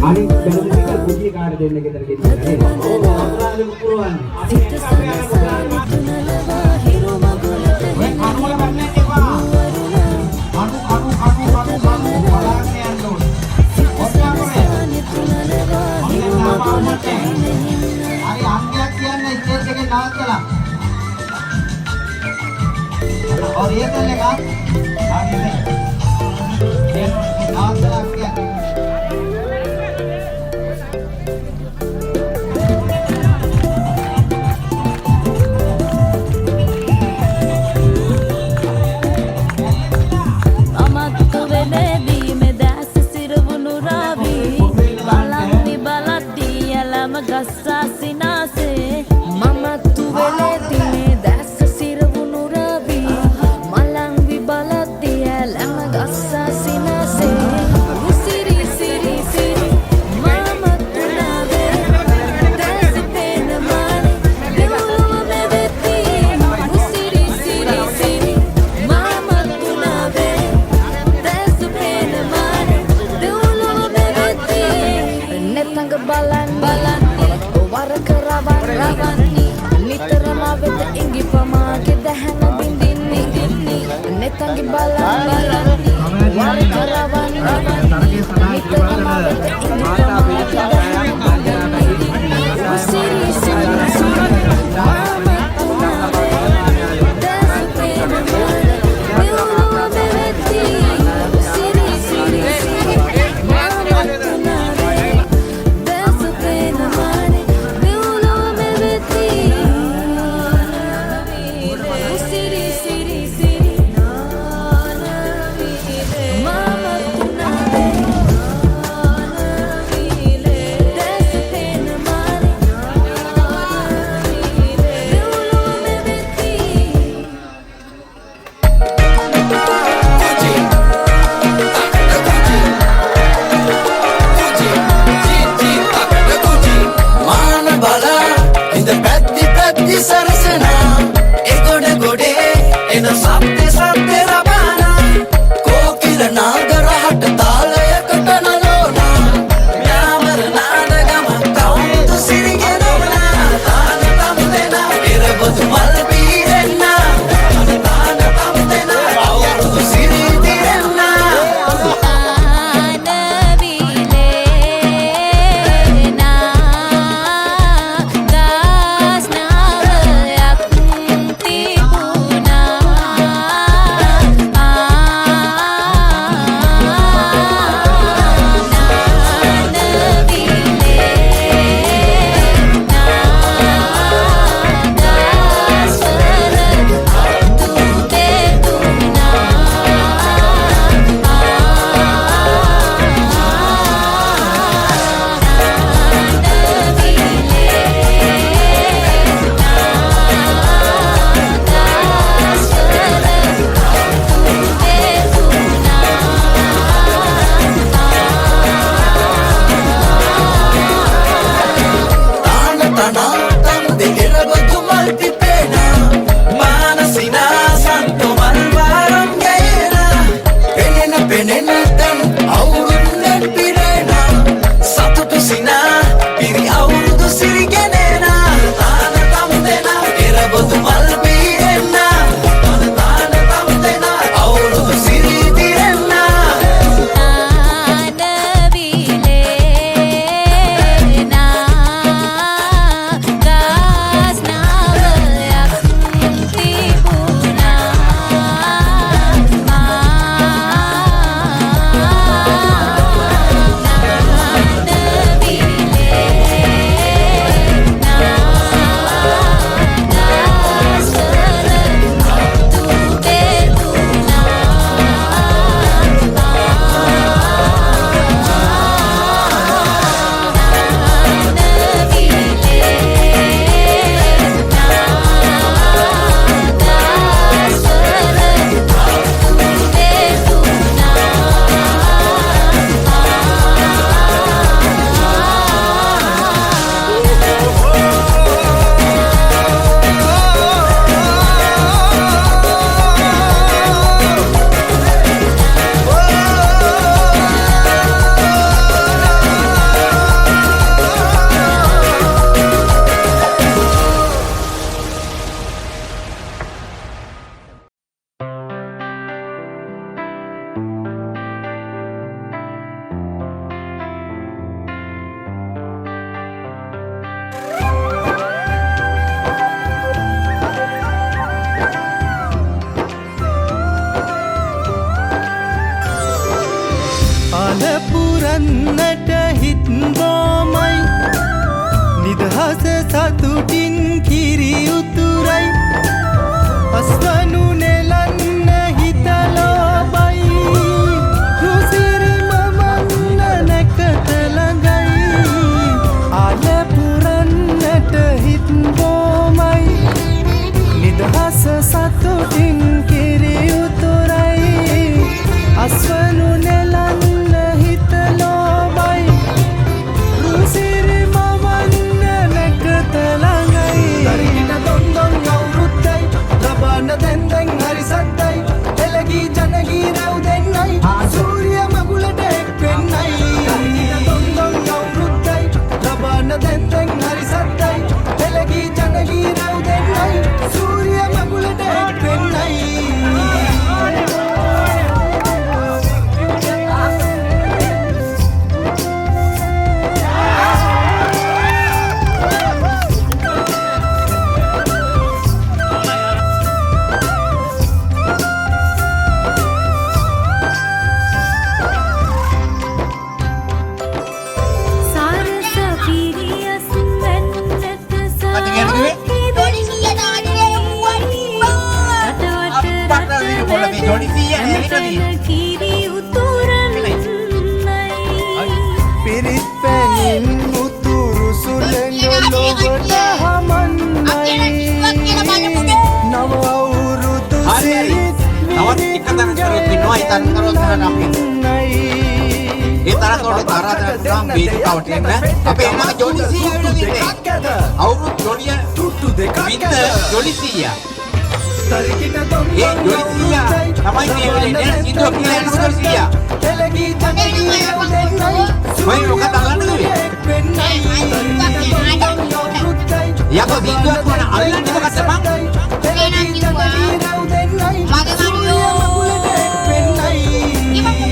අනිත් බැලුම් එක කුඩිය කාට දෙන්න ගෙදර ගෙනියන්නේ. ඕක අපරාධෙක පුරවන්නේ. අපි කනුවල වන්නේ ඒවා. කනු බලන්නේ යන්න ඕනේ. හරි අංගයක් කියන්නේ ස්ටේජ් එකේ නවත්තලා. और ये चलेगा आगे में नवත්තලා කියන්නේ පුරන්නට හිත් බොමයි නිදහස සතුටින් කිරි උතුරයි අස්වනු නෙලන්න හිත ලෝබයි රුසිරි මමන්න නැකත ළඟයි ආල පුරන්නට හිත් බොමයි නිදහස සතුටින් කිරි උතුරයි අස්වනු නෙලන්න හිත ලෝබයි රුසිරි මමන්න නැකත ළඟයි දරිහිට දොන්දොන් අවුරුද්දයි ලබන්න දැන් හරි සද්දයි එළගී ජනගී රැව් දෙන්නයි සූරිය මගුලට එක් වෙන්නයි දරිහිට දොන්දොන් අවුරුද්දයි ලබන්න දැන් හරි සද්දයි එළගී ජනගී රැව් දෙන්නයි සූරිය මගුලට එක් වෙන්නයි පිරිත් පැනින් උතුරු සුළඟ ලොවට හමන්නයි නව අවුරුදු සිරිත් තවත් එක තැනක් කරොත් ඉන්නවා ඒ තැන කරොත් අපි ඒ තරම් කොට ආරාධනා කරනවා වේදිකාවට එන්න අපේ එනවා ජොලිසිය වෙනුදින්නේ අවුරුදු ජොලිය තුට්ටු දෙකක් වින්ද ජොලිසිය තරිකිට දොන් ඒ ජොලිසිය තමයි මේ වෙලේ සිද්ධ කියලා යන ජොලිසිය එළගී ජනගී රැව් දෙන්නයි මම මොකද අල්ලන්නේ යකෝ සිද්ධාත් වන අල්ලන්නේ මොකද මං එළගී ජනගී රැව් දෙන්නයි සූරිය මගුලට එක් වෙන්නයි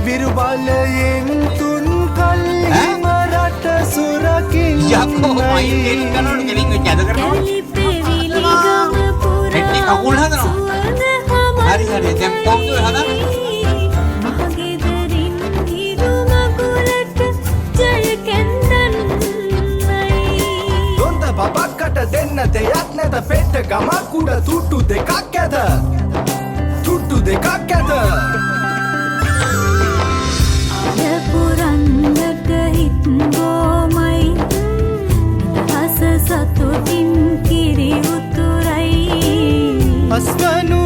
විරුබලයෙන් තුන් කල්ලිම රට සුරකින්නයි යකෝ මයින් ගෙලින් කරනකොට ගෙලින් වෙච්ච අද කරනවා හෙට්ටි කකුල් හදනවා හරි හරි දැන් පොම්දුවේ හදන්න බබක්කට දෙන්න දෙයක් නැත පෙට්ට ගමක් උඩ තුට්ටු දෙකක් ඇත තුට්ටු දෙකක් ඇත පුරන්නට හිත් බොමයි නිදහස සතුටින් කිරි උතුරයි අස්වනු